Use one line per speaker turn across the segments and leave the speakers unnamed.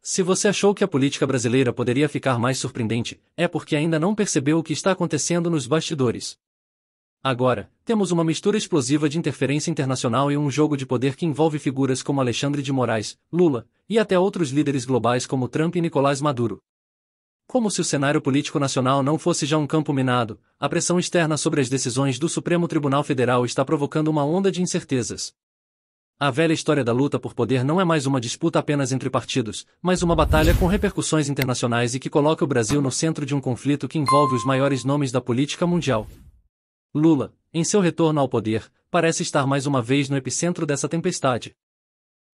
Se você achou que a política brasileira poderia ficar mais surpreendente, é porque ainda não percebeu o que está acontecendo nos bastidores. Agora, temos uma mistura explosiva de interferência internacional e um jogo de poder que envolve figuras como Alexandre de Moraes, Lula, e até outros líderes globais como Trump e Nicolás Maduro. Como se o cenário político nacional não fosse já um campo minado, a pressão externa sobre as decisões do Supremo Tribunal Federal está provocando uma onda de incertezas. A velha história da luta por poder não é mais uma disputa apenas entre partidos, mas uma batalha com repercussões internacionais e que coloca o Brasil no centro de um conflito que envolve os maiores nomes da política mundial. Lula, em seu retorno ao poder, parece estar mais uma vez no epicentro dessa tempestade.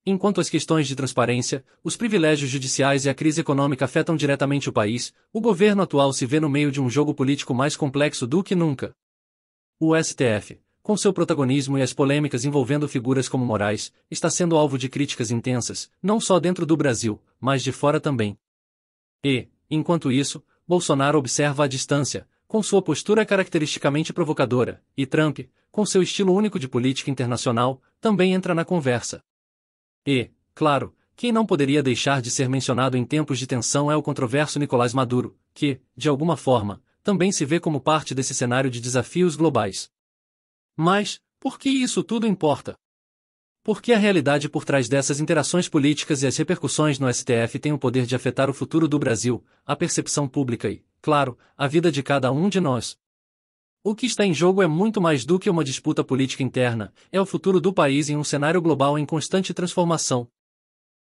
Enquanto as questões de transparência, os privilégios judiciais e a crise econômica afetam diretamente o país, o governo atual se vê no meio de um jogo político mais complexo do que nunca. O STF, com seu protagonismo e as polêmicas envolvendo figuras como Moraes, está sendo alvo de críticas intensas, não só dentro do Brasil, mas de fora também. E, enquanto isso, Bolsonaro observa à distância, com sua postura caracteristicamente provocadora, e Trump, com seu estilo único de política internacional, também entra na conversa. E, claro, quem não poderia deixar de ser mencionado em tempos de tensão é o controverso Nicolás Maduro, que, de alguma forma, também se vê como parte desse cenário de desafios globais. Mas, por que isso tudo importa? Porque a realidade por trás dessas interações políticas e as repercussões no STF tem o poder de afetar o futuro do Brasil, a percepção pública e, claro, a vida de cada um de nós. O que está em jogo é muito mais do que uma disputa política interna, é o futuro do país em um cenário global em constante transformação.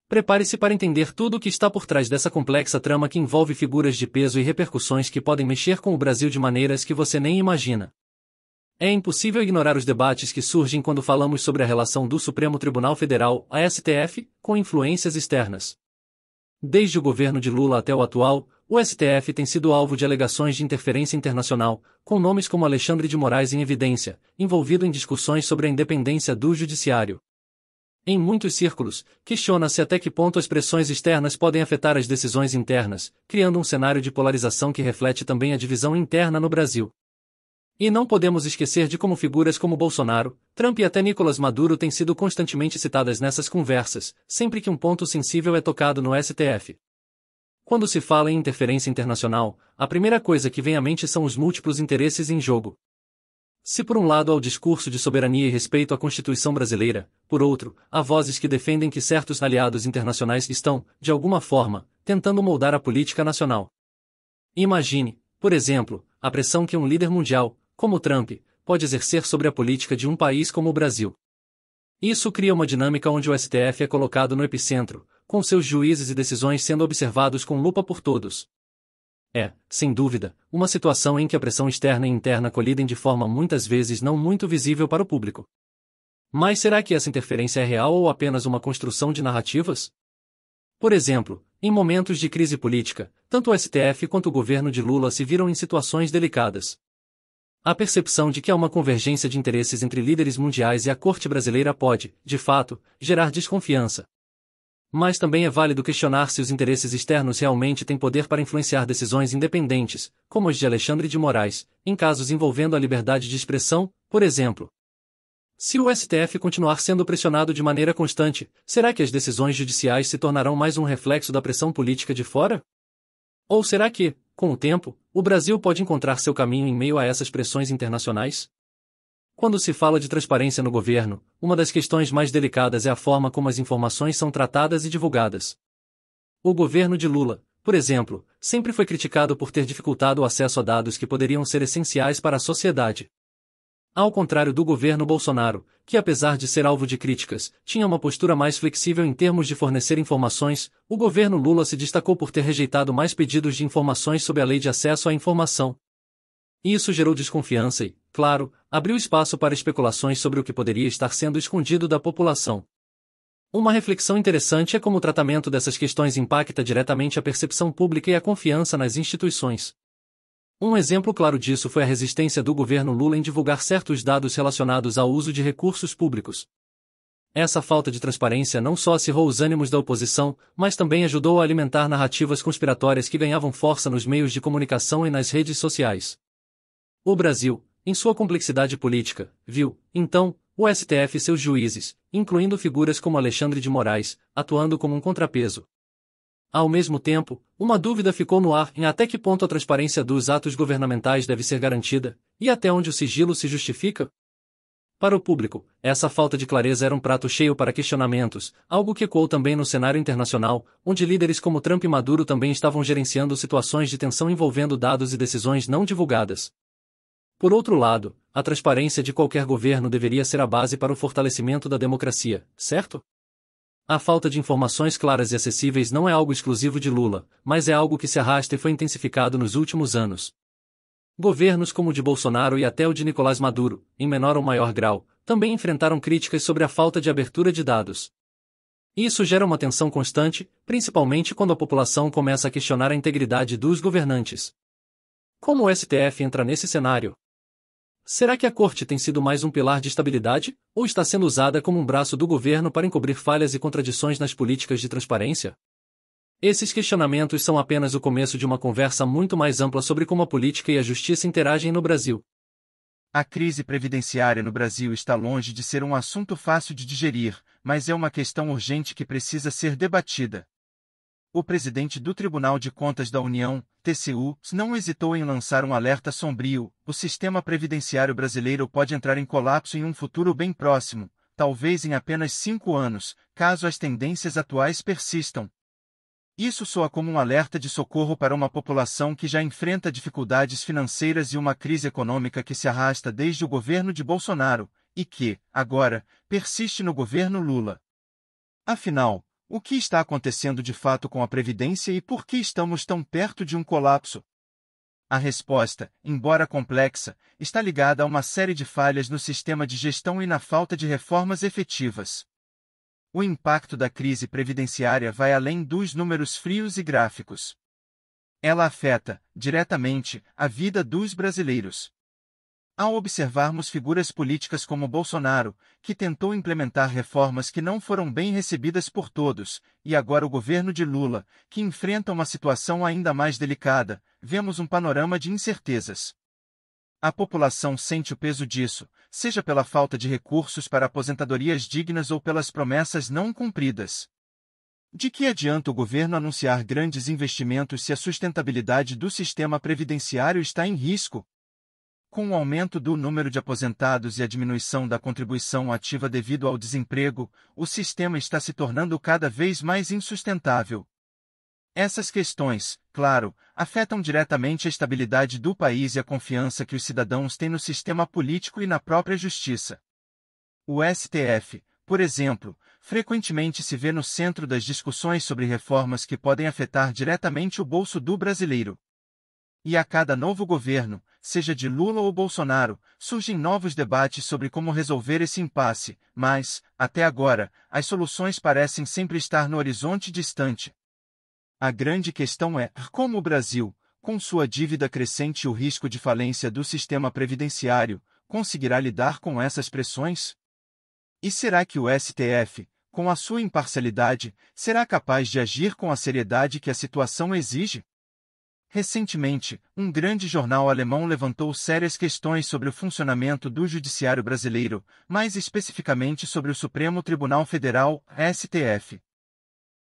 Prepare-se para entender tudo o que está por trás dessa complexa trama que envolve figuras de peso e repercussões que podem mexer com o Brasil de maneiras que você nem imagina. É impossível ignorar os debates que surgem quando falamos sobre a relação do Supremo Tribunal Federal, a STF, com influências externas. Desde o governo de Lula até o atual, o STF tem sido alvo de alegações de interferência internacional, com nomes como Alexandre de Moraes em evidência, envolvido em discussões sobre a independência do judiciário. Em muitos círculos, questiona-se até que ponto as pressões externas podem afetar as decisões internas, criando um cenário de polarização que reflete também a divisão interna no Brasil. E não podemos esquecer de como figuras como Bolsonaro, Trump e até Nicolás Maduro têm sido constantemente citadas nessas conversas, sempre que um ponto sensível é tocado no STF. Quando se fala em interferência internacional, a primeira coisa que vem à mente são os múltiplos interesses em jogo. Se por um lado há o discurso de soberania e respeito à Constituição brasileira, por outro, há vozes que defendem que certos aliados internacionais estão, de alguma forma, tentando moldar a política nacional. Imagine, por exemplo, a pressão que um líder mundial, como Trump, pode exercer sobre a política de um país como o Brasil. Isso cria uma dinâmica onde o STF é colocado no epicentro, com seus juízes e decisões sendo observados com lupa por todos. É, sem dúvida, uma situação em que a pressão externa e interna colidem de forma muitas vezes não muito visível para o público. Mas será que essa interferência é real ou apenas uma construção de narrativas? Por exemplo, em momentos de crise política, tanto o STF quanto o governo de Lula se viram em situações delicadas. A percepção de que há uma convergência de interesses entre líderes mundiais e a corte brasileira pode, de fato, gerar desconfiança. Mas também é válido questionar se os interesses externos realmente têm poder para influenciar decisões independentes, como as de Alexandre de Moraes, em casos envolvendo a liberdade de expressão, por exemplo. Se o STF continuar sendo pressionado de maneira constante, será que as decisões judiciais se tornarão mais um reflexo da pressão política de fora? Ou será que, com o tempo, o Brasil pode encontrar seu caminho em meio a essas pressões internacionais? Quando se fala de transparência no governo, uma das questões mais delicadas é a forma como as informações são tratadas e divulgadas. O governo de Lula, por exemplo, sempre foi criticado por ter dificultado o acesso a dados que poderiam ser essenciais para a sociedade. Ao contrário do governo Bolsonaro, que apesar de ser alvo de críticas, tinha uma postura mais flexível em termos de fornecer informações, o governo Lula se destacou por ter rejeitado mais pedidos de informações sob a Lei de Acesso à Informação. Isso gerou desconfiança e, claro, abriu espaço para especulações sobre o que poderia estar sendo escondido da população. Uma reflexão interessante é como o tratamento dessas questões impacta diretamente a percepção pública e a confiança nas instituições. Um exemplo claro disso foi a resistência do governo Lula em divulgar certos dados relacionados ao uso de recursos públicos. Essa falta de transparência não só acirrou os ânimos da oposição, mas também ajudou a alimentar narrativas conspiratórias que ganhavam força nos meios de comunicação e nas redes sociais. O Brasil, em sua complexidade política, viu, então, o STF e seus juízes, incluindo figuras como Alexandre de Moraes, atuando como um contrapeso. Ao mesmo tempo, uma dúvida ficou no ar em até que ponto a transparência dos atos governamentais deve ser garantida, e até onde o sigilo se justifica. Para o público, essa falta de clareza era um prato cheio para questionamentos, algo que ecoou também no cenário internacional, onde líderes como Trump e Maduro também estavam gerenciando situações de tensão envolvendo dados e decisões não divulgadas. Por outro lado, a transparência de qualquer governo deveria ser a base para o fortalecimento da democracia, certo? A falta de informações claras e acessíveis não é algo exclusivo de Lula, mas é algo que se arrasta e foi intensificado nos últimos anos. Governos como o de Bolsonaro e até o de Nicolás Maduro, em menor ou maior grau, também enfrentaram críticas sobre a falta de abertura de dados. Isso gera uma tensão constante, principalmente quando a população começa a questionar a integridade dos governantes. Como o STF entra nesse cenário? Será que a corte tem sido mais um pilar de estabilidade, ou está sendo usada como um braço do governo para encobrir falhas e contradições nas políticas de transparência? Esses questionamentos são apenas o começo de uma conversa muito mais ampla sobre como a política e a justiça interagem no Brasil.
A crise previdenciária no Brasil está longe de ser um assunto fácil de digerir, mas é uma questão urgente que precisa ser debatida. O presidente do Tribunal de Contas da União, TCU, não hesitou em lançar um alerta sombrio: o sistema previdenciário brasileiro pode entrar em colapso em um futuro bem próximo, talvez em apenas 5 anos, caso as tendências atuais persistam. Isso soa como um alerta de socorro para uma população que já enfrenta dificuldades financeiras e uma crise econômica que se arrasta desde o governo de Bolsonaro, e que, agora, persiste no governo Lula. Afinal, o que está acontecendo de fato com a Previdência e por que estamos tão perto de um colapso? A resposta, embora complexa, está ligada a uma série de falhas no sistema de gestão e na falta de reformas efetivas. O impacto da crise previdenciária vai além dos números frios e gráficos. Ela afeta, diretamente, a vida dos brasileiros. Ao observarmos figuras políticas como Bolsonaro, que tentou implementar reformas que não foram bem recebidas por todos, e agora o governo de Lula, que enfrenta uma situação ainda mais delicada, vemos um panorama de incertezas. A população sente o peso disso, seja pela falta de recursos para aposentadorias dignas ou pelas promessas não cumpridas. De que adianta o governo anunciar grandes investimentos se a sustentabilidade do sistema previdenciário está em risco? Com o aumento do número de aposentados e a diminuição da contribuição ativa devido ao desemprego, o sistema está se tornando cada vez mais insustentável. Essas questões, claro, afetam diretamente a estabilidade do país e a confiança que os cidadãos têm no sistema político e na própria justiça. O STF, por exemplo, frequentemente se vê no centro das discussões sobre reformas que podem afetar diretamente o bolso do brasileiro. E a cada novo governo, seja de Lula ou Bolsonaro, surgem novos debates sobre como resolver esse impasse, mas, até agora, as soluções parecem sempre estar no horizonte distante. A grande questão é como o Brasil, com sua dívida crescente e o risco de falência do sistema previdenciário, conseguirá lidar com essas pressões? E será que o STF, com a sua imparcialidade, será capaz de agir com a seriedade que a situação exige? Recentemente, um grande jornal alemão levantou sérias questões sobre o funcionamento do judiciário brasileiro, mais especificamente sobre o Supremo Tribunal Federal, STF.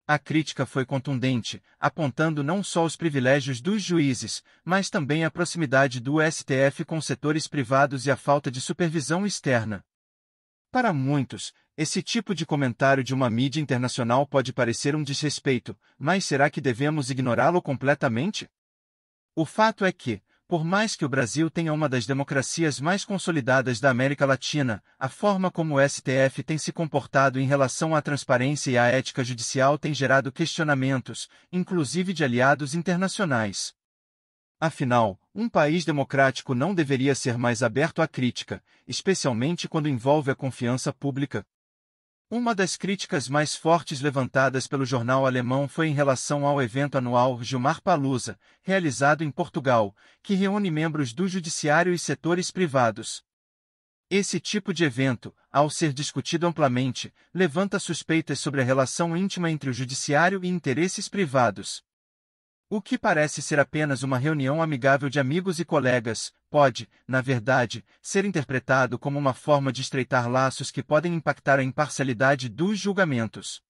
A crítica foi contundente, apontando não só os privilégios dos juízes, mas também a proximidade do STF com setores privados e a falta de supervisão externa. Para muitos, esse tipo de comentário de uma mídia internacional pode parecer um desrespeito, mas será que devemos ignorá-lo completamente? O fato é que, por mais que o Brasil tenha uma das democracias mais consolidadas da América Latina, a forma como o STF tem se comportado em relação à transparência e à ética judicial tem gerado questionamentos, inclusive de aliados internacionais. Afinal, um país democrático não deveria ser mais aberto à crítica, especialmente quando envolve a confiança pública. Uma das críticas mais fortes levantadas pelo jornal alemão foi em relação ao evento anual Gilmar-Palusa, realizado em Portugal, que reúne membros do judiciário e setores privados. Esse tipo de evento, ao ser discutido amplamente, levanta suspeitas sobre a relação íntima entre o judiciário e interesses privados. O que parece ser apenas uma reunião amigável de amigos e colegas, pode, na verdade, ser interpretado como uma forma de estreitar laços que podem impactar a imparcialidade dos julgamentos.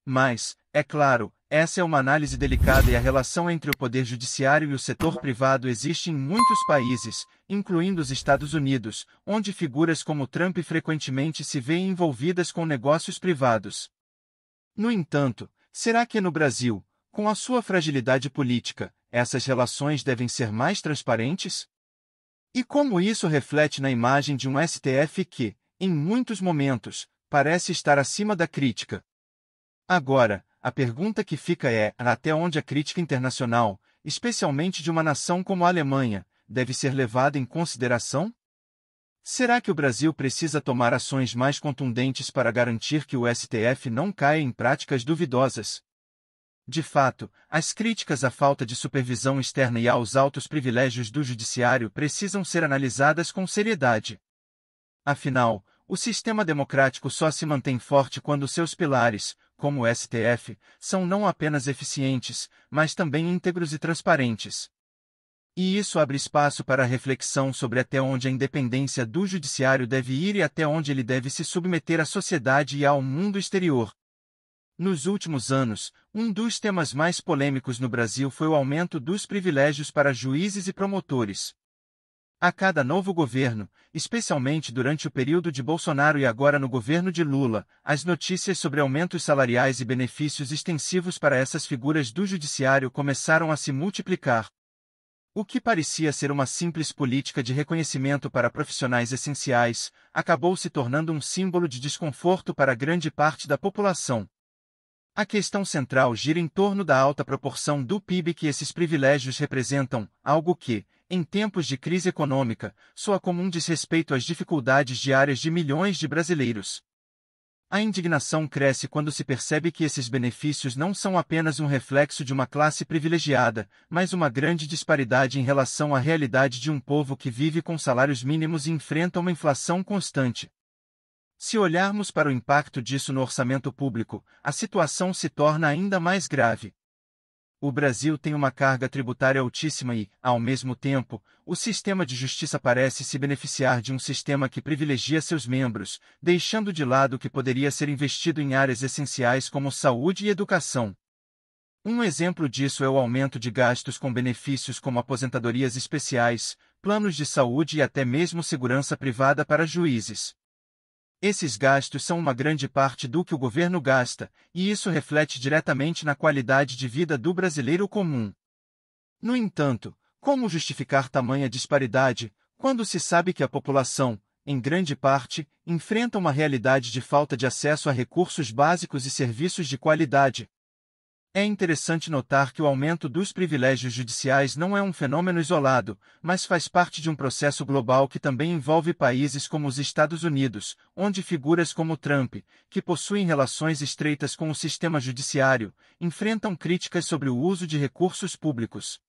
Mas, é claro, Essa é uma análise delicada e a relação entre o poder judiciário e o setor privado existe em muitos países, incluindo os Estados Unidos, onde figuras como Trump frequentemente se veem envolvidas com negócios privados. No entanto, será que no Brasil, com a sua fragilidade política, essas relações devem ser mais transparentes? E como isso reflete na imagem de um STF que, em muitos momentos, parece estar acima da crítica? Agora, a pergunta que fica é: até onde a crítica internacional, especialmente de uma nação como a Alemanha, deve ser levada em consideração? Será que o Brasil precisa tomar ações mais contundentes para garantir que o STF não caia em práticas duvidosas? De fato, as críticas à falta de supervisão externa e aos altos privilégios do judiciário precisam ser analisadas com seriedade. Afinal, o sistema democrático só se mantém forte quando seus pilares, como o STF, são não apenas eficientes, mas também íntegros e transparentes. E isso abre espaço para a reflexão sobre até onde a independência do judiciário deve ir e até onde ele deve se submeter à sociedade e ao mundo exterior. Nos últimos anos, um dos temas mais polêmicos no Brasil foi o aumento dos privilégios para juízes e promotores. A cada novo governo, especialmente durante o período de Bolsonaro e agora no governo de Lula, as notícias sobre aumentos salariais e benefícios extensivos para essas figuras do judiciário começaram a se multiplicar. O que parecia ser uma simples política de reconhecimento para profissionais essenciais, acabou se tornando um símbolo de desconforto para grande parte da população. A questão central gira em torno da alta proporção do PIB que esses privilégios representam, algo que, em tempos de crise econômica, soa como um desrespeito às dificuldades diárias de milhões de brasileiros. A indignação cresce quando se percebe que esses benefícios não são apenas um reflexo de uma classe privilegiada, mas uma grande disparidade em relação à realidade de um povo que vive com salários mínimos e enfrenta uma inflação constante. Se olharmos para o impacto disso no orçamento público, a situação se torna ainda mais grave. O Brasil tem uma carga tributária altíssima e, ao mesmo tempo, o sistema de justiça parece se beneficiar de um sistema que privilegia seus membros, deixando de lado o que poderia ser investido em áreas essenciais como saúde e educação. Um exemplo disso é o aumento de gastos com benefícios como aposentadorias especiais, planos de saúde e até mesmo segurança privada para juízes. Esses gastos são uma grande parte do que o governo gasta, e isso reflete diretamente na qualidade de vida do brasileiro comum. No entanto, como justificar tamanha disparidade, quando se sabe que a população, em grande parte, enfrenta uma realidade de falta de acesso a recursos básicos e serviços de qualidade? É interessante notar que o aumento dos privilégios judiciais não é um fenômeno isolado, mas faz parte de um processo global que também envolve países como os Estados Unidos, onde figuras como Trump, que possuem relações estreitas com o sistema judiciário, enfrentam críticas sobre o uso de recursos públicos.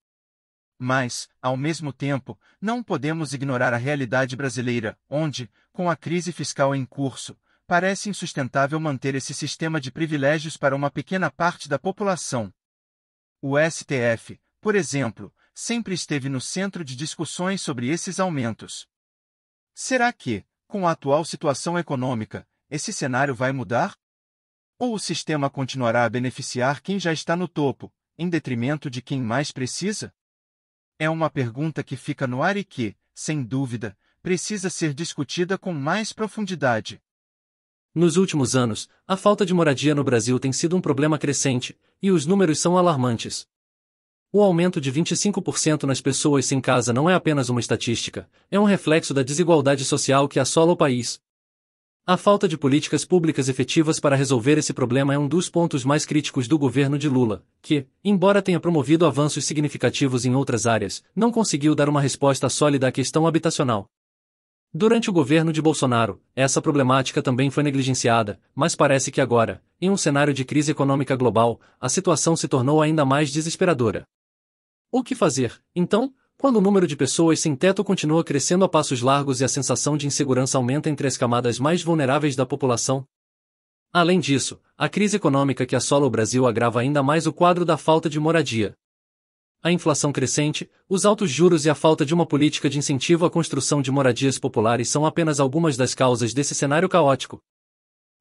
Mas, ao mesmo tempo, não podemos ignorar a realidade brasileira, onde, com a crise fiscal em curso, parece insustentável manter esse sistema de privilégios para uma pequena parte da população. O STF, por exemplo, sempre esteve no centro de discussões sobre esses aumentos. Será que, com a atual situação econômica, esse cenário vai mudar? Ou o sistema continuará a beneficiar quem já está no topo, em detrimento de quem mais precisa? É uma pergunta que fica no ar e que, sem dúvida, precisa ser discutida com mais profundidade.
Nos últimos anos, a falta de moradia no Brasil tem sido um problema crescente, e os números são alarmantes. O aumento de 25% nas pessoas sem casa não é apenas uma estatística, é um reflexo da desigualdade social que assola o país. A falta de políticas públicas efetivas para resolver esse problema é um dos pontos mais críticos do governo de Lula, que, embora tenha promovido avanços significativos em outras áreas, não conseguiu dar uma resposta sólida à questão habitacional. Durante o governo de Bolsonaro, essa problemática também foi negligenciada, mas parece que agora, em um cenário de crise econômica global, a situação se tornou ainda mais desesperadora. O que fazer, então, quando o número de pessoas sem teto continua crescendo a passos largos e a sensação de insegurança aumenta entre as camadas mais vulneráveis da população? Além disso, a crise econômica que assola o Brasil agrava ainda mais o quadro da falta de moradia. A inflação crescente, os altos juros e a falta de uma política de incentivo à construção de moradias populares são apenas algumas das causas desse cenário caótico.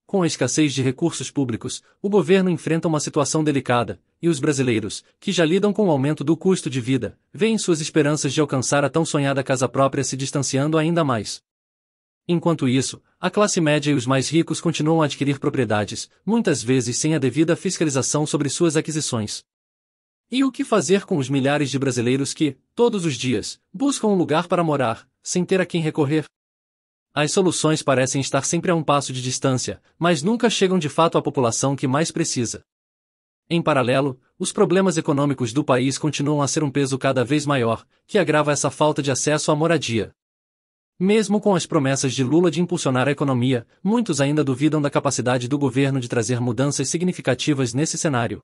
Com a escassez de recursos públicos, o governo enfrenta uma situação delicada, e os brasileiros, que já lidam com o aumento do custo de vida, veem suas esperanças de alcançar a tão sonhada casa própria se distanciando ainda mais. Enquanto isso, a classe média e os mais ricos continuam a adquirir propriedades, muitas vezes sem a devida fiscalização sobre suas aquisições. E o que fazer com os milhares de brasileiros que, todos os dias, buscam um lugar para morar, sem ter a quem recorrer? As soluções parecem estar sempre a um passo de distância, mas nunca chegam de fato à população que mais precisa. Em paralelo, os problemas econômicos do país continuam a ser um peso cada vez maior, que agrava essa falta de acesso à moradia. Mesmo com as promessas de Lula de impulsionar a economia, muitos ainda duvidam da capacidade do governo de trazer mudanças significativas nesse cenário.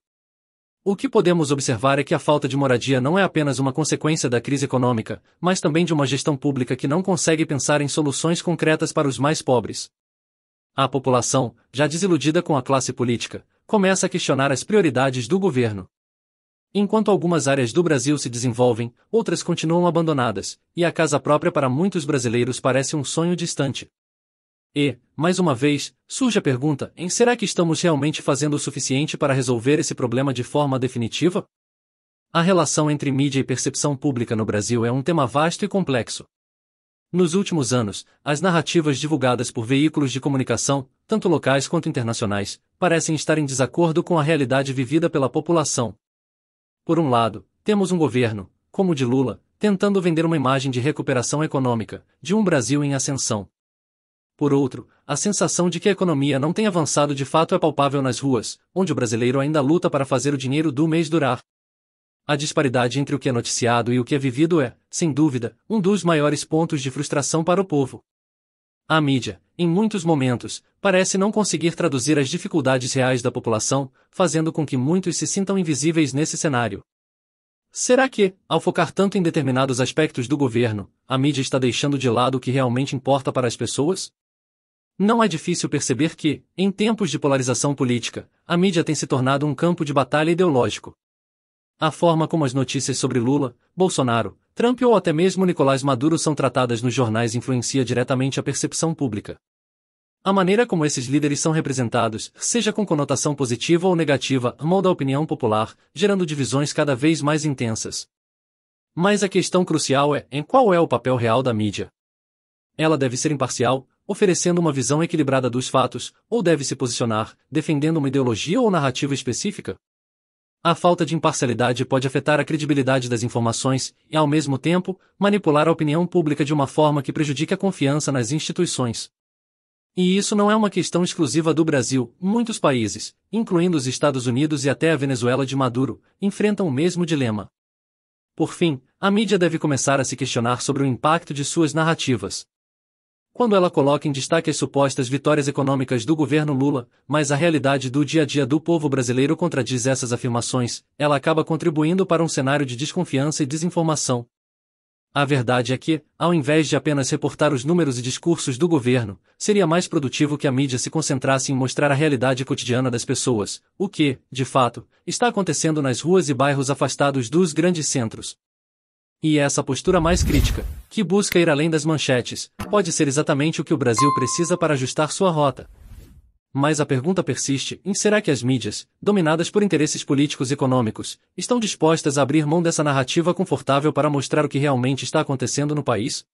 O que podemos observar é que a falta de moradia não é apenas uma consequência da crise econômica, mas também de uma gestão pública que não consegue pensar em soluções concretas para os mais pobres. A população, já desiludida com a classe política, começa a questionar as prioridades do governo. Enquanto algumas áreas do Brasil se desenvolvem, outras continuam abandonadas, e a casa própria para muitos brasileiros parece um sonho distante. E, mais uma vez, surge a pergunta: será que estamos realmente fazendo o suficiente para resolver esse problema de forma definitiva? A relação entre mídia e percepção pública no Brasil é um tema vasto e complexo. Nos últimos anos, as narrativas divulgadas por veículos de comunicação, tanto locais quanto internacionais, parecem estar em desacordo com a realidade vivida pela população. Por um lado, temos um governo, como o de Lula, tentando vender uma imagem de recuperação econômica, de um Brasil em ascensão. Por outro, a sensação de que a economia não tem avançado de fato é palpável nas ruas, onde o brasileiro ainda luta para fazer o dinheiro do mês durar. A disparidade entre o que é noticiado e o que é vivido é, sem dúvida, um dos maiores pontos de frustração para o povo. A mídia, em muitos momentos, parece não conseguir traduzir as dificuldades reais da população, fazendo com que muitos se sintam invisíveis nesse cenário. Será que, ao focar tanto em determinados aspectos do governo, a mídia está deixando de lado o que realmente importa para as pessoas? Não é difícil perceber que, em tempos de polarização política, a mídia tem se tornado um campo de batalha ideológico. A forma como as notícias sobre Lula, Bolsonaro, Trump ou até mesmo Nicolás Maduro são tratadas nos jornais influencia diretamente a percepção pública. A maneira como esses líderes são representados, seja com conotação positiva ou negativa, molda a opinião popular, gerando divisões cada vez mais intensas. Mas a questão crucial é, qual é o papel real da mídia? Ela deve ser imparcial, oferecendo uma visão equilibrada dos fatos, ou deve se posicionar, defendendo uma ideologia ou narrativa específica? A falta de imparcialidade pode afetar a credibilidade das informações e, ao mesmo tempo, manipular a opinião pública de uma forma que prejudique a confiança nas instituições. E isso não é uma questão exclusiva do Brasil. Muitos países, incluindo os Estados Unidos e até a Venezuela de Maduro, enfrentam o mesmo dilema. Por fim, a mídia deve começar a se questionar sobre o impacto de suas narrativas. Quando ela coloca em destaque as supostas vitórias econômicas do governo Lula, mas a realidade do dia a dia do povo brasileiro contradiz essas afirmações, ela acaba contribuindo para um cenário de desconfiança e desinformação. A verdade é que, ao invés de apenas reportar os números e discursos do governo, seria mais produtivo que a mídia se concentrasse em mostrar a realidade cotidiana das pessoas, o que, de fato, está acontecendo nas ruas e bairros afastados dos grandes centros. E essa postura mais crítica, que busca ir além das manchetes, pode ser exatamente o que o Brasil precisa para ajustar sua rota. Mas a pergunta persiste: será que as mídias, dominadas por interesses políticos e econômicos, estão dispostas a abrir mão dessa narrativa confortável para mostrar o que realmente está acontecendo no país?